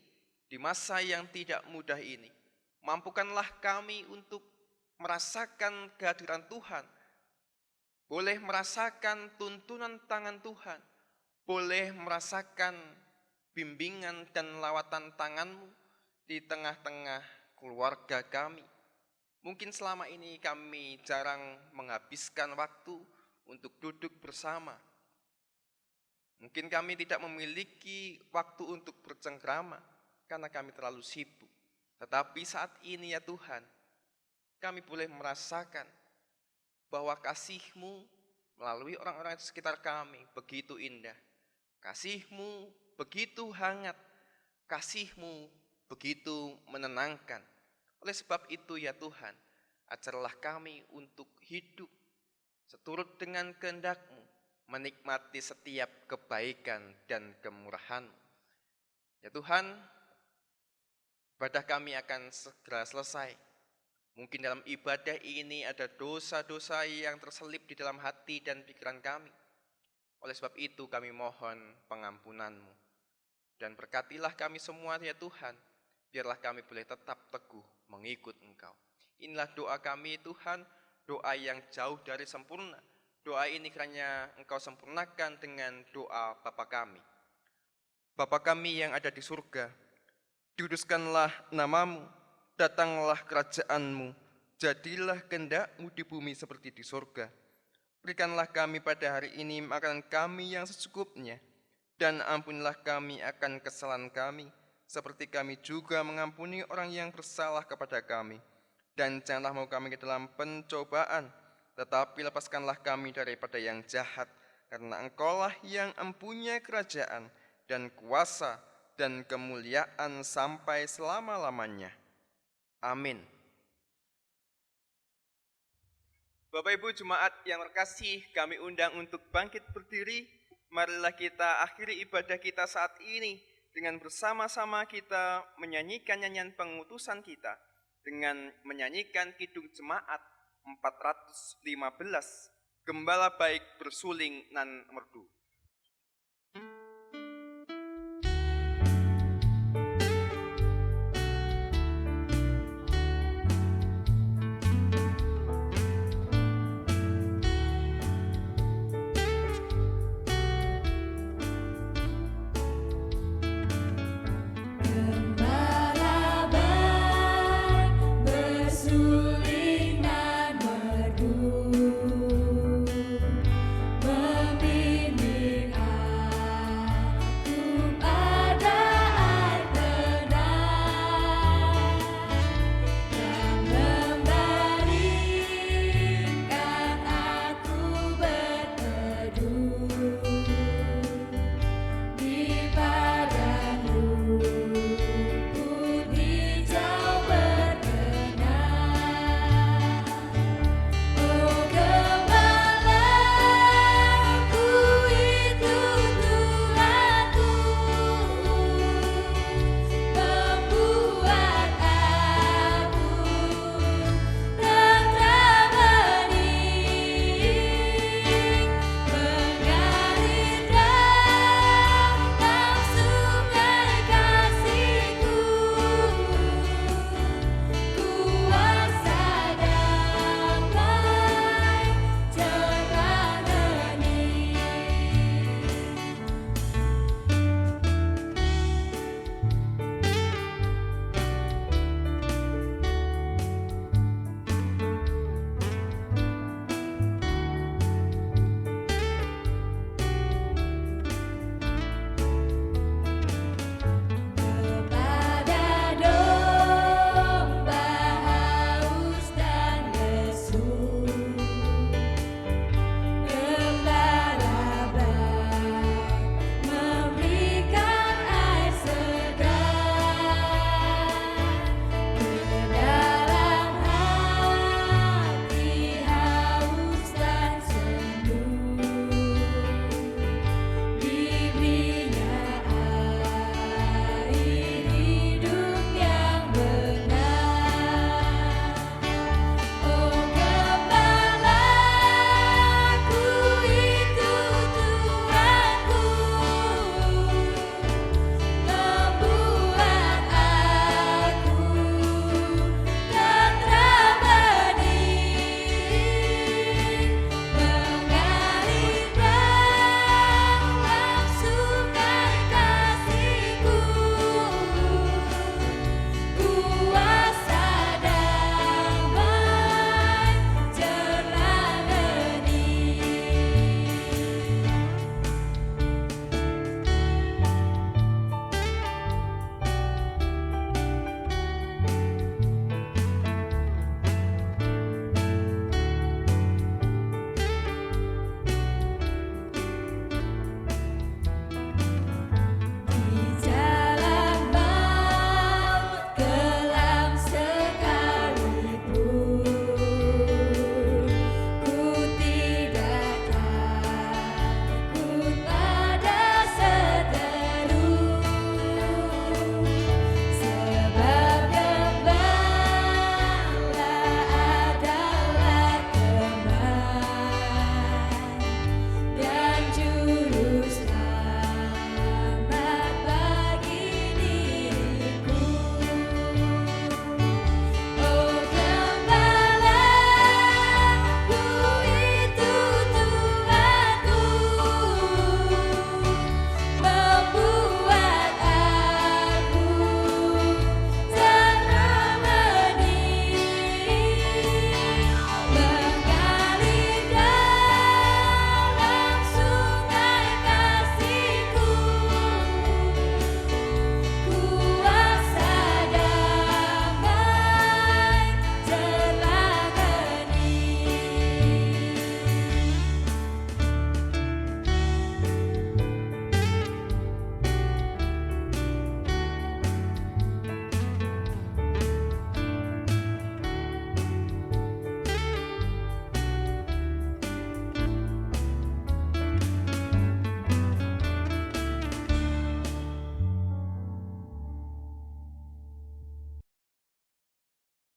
di masa yang tidak mudah ini, mampukanlah kami untuk merasakan kehadiran Tuhan, boleh merasakan tuntunan tangan Tuhan, boleh merasakan bimbingan dan lawatan tangan-Mu di tengah-tengah keluarga kami. Mungkin selama ini kami jarang menghabiskan waktu untuk duduk bersama. Mungkin kami tidak memiliki waktu untuk bercengkrama karena kami terlalu sibuk. Tetapi saat ini ya Tuhan, kami boleh merasakan bahwa kasih-Mu melalui orang-orang di sekitar kami begitu indah. Kasih-Mu begitu hangat, kasih-Mu begitu menenangkan. Oleh sebab itu ya Tuhan, ajarlah kami untuk hidup seturut dengan kehendak-Mu, menikmati setiap kebaikan dan kemurahan-Mu. Ya Tuhan, ibadah kami akan segera selesai. Mungkin dalam ibadah ini ada dosa-dosa yang terselip di dalam hati dan pikiran kami. Oleh sebab itu kami mohon pengampunan-Mu. Dan berkatilah kami semua ya Tuhan, biarlah kami boleh tetap teguh mengikut Engkau. Inilah doa kami Tuhan, doa yang jauh dari sempurna. Doa ini kiranya Engkau sempurnakan dengan doa Bapa kami. Bapa kami yang ada di surga, dikuduskanlah nama-Mu, datanglah kerajaan-Mu, jadilah kehendak-Mu di bumi seperti di surga. Berikanlah kami pada hari ini makanan kami yang secukupnya, dan ampunilah kami akan kesalahan kami, seperti kami juga mengampuni orang yang bersalah kepada kami. Dan janganlah mau kami ke dalam pencobaan, tetapi lepaskanlah kami daripada yang jahat, karena Engkaulah yang mempunyai kerajaan dan kuasa dan kemuliaan sampai selama-lamanya. Amin. Bapak Ibu Jemaat yang terkasih, kami undang untuk bangkit berdiri. Marilah kita akhiri ibadah kita saat ini dengan bersama-sama kita menyanyikan nyanyian pengutusan kita dengan menyanyikan Kidung Jemaat 415, Gembala Baik Bersuling Nan Merdu. Gembala baik bersuling nan merdu, membimbing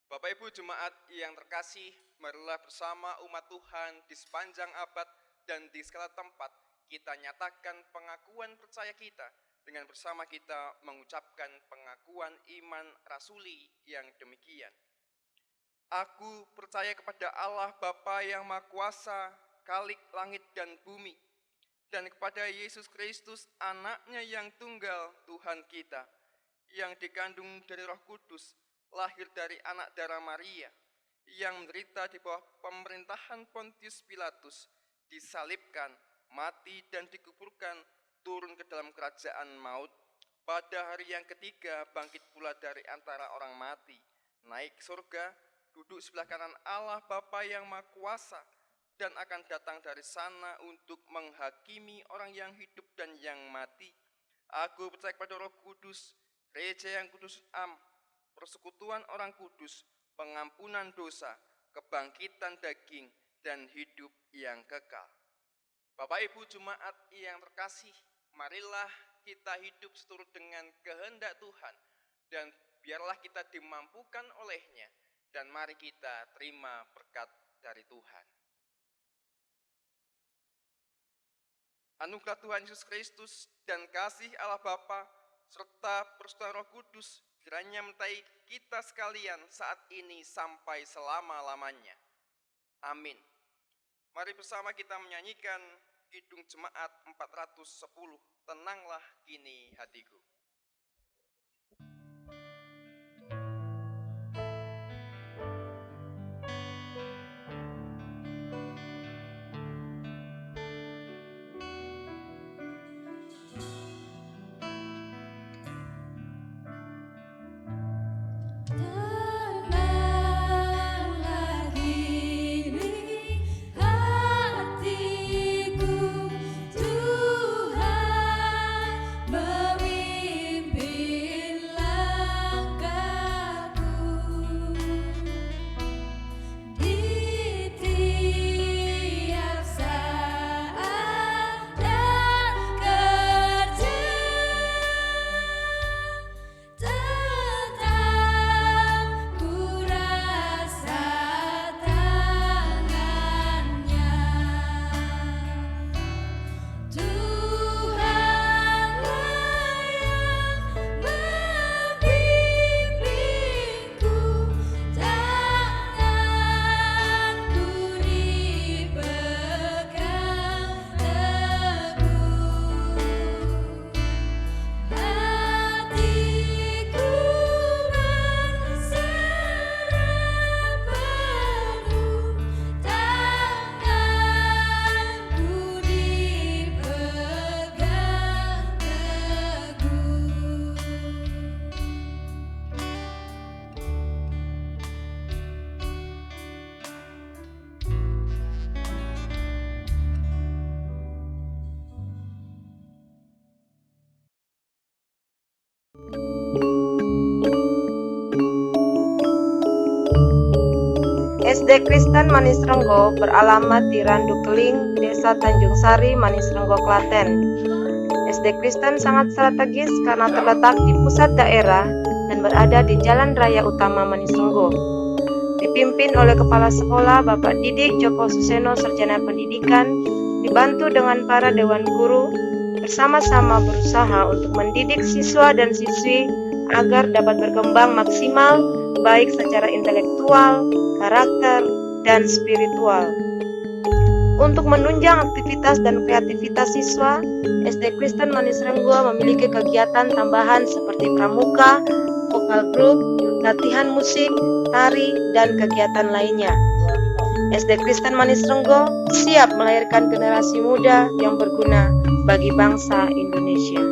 Bapak Ibu Jemaat yang terkasih, marilah bersama umat Tuhan di sepanjang abad dan di segala tempat kita nyatakan pengakuan percaya kita dengan bersama kita mengucapkan pengakuan iman rasuli yang demikian. Aku percaya kepada Allah Bapa yang Maha Kuasa, Khalik langit dan bumi, dan kepada Yesus Kristus, anaknya yang tunggal Tuhan kita, yang dikandung dari Roh Kudus, lahir dari anak darah Maria, yang menderita di bawah pemerintahan Pontius Pilatus, disalibkan, mati dan dikuburkan, turun ke dalam kerajaan maut, pada hari yang ketiga bangkit pula dari antara orang mati, naik ke surga, duduk sebelah kanan Allah Bapa yang Maha Kuasa, dan akan datang dari sana untuk menghakimi orang yang hidup dan yang mati. Aku percaya kepada Roh Kudus, gereja yang kudus persekutuan orang kudus, pengampunan dosa, kebangkitan daging, dan hidup yang kekal. Bapak Ibu Jemaat yang terkasih, marilah kita hidup seturut dengan kehendak Tuhan, dan biarlah kita dimampukan olehnya, dan mari kita terima berkat dari Tuhan. Anugerah Tuhan Yesus Kristus dan kasih Allah Bapa serta persekutuan Roh Kudus kiranya menyertai kita sekalian saat ini sampai selama-lamanya. Amin. Mari bersama kita menyanyikan Kidung Jemaat 410, Tenanglah Kini Hatiku. Tenanglah kini hatiku, Tuhan memimpin langkahku di tiap saat dan kerja. Ku rasa tangannya, Tuhanlah yang membimbingku, tanganku dipegang teguh. Hatiku berserah penuh, tanganku dipegang teguh. SD Kristen Manis Renggo beralamat di Randu Keling, Desa Tanjung Sari, Manis Renggo, Klaten. SD Kristen sangat strategis karena terletak di pusat daerah dan berada di Jalan Raya Utama Manis Renggo. Dipimpin oleh Kepala Sekolah Bapak Didik Joko Suseno, Sarjana Pendidikan, dibantu dengan para Dewan Guru, bersama-sama berusaha untuk mendidik siswa dan siswi agar dapat berkembang maksimal baik secara intelektual, karakter, dan spiritual. Untuk menunjang aktivitas dan kreativitas siswa, SD Kristen Manis Renggo memiliki kegiatan tambahan seperti pramuka, vokal grup, latihan musik, tari, dan kegiatan lainnya. SD Kristen Manis Renggo siap melahirkan generasi muda yang berguna bagi bangsa Indonesia.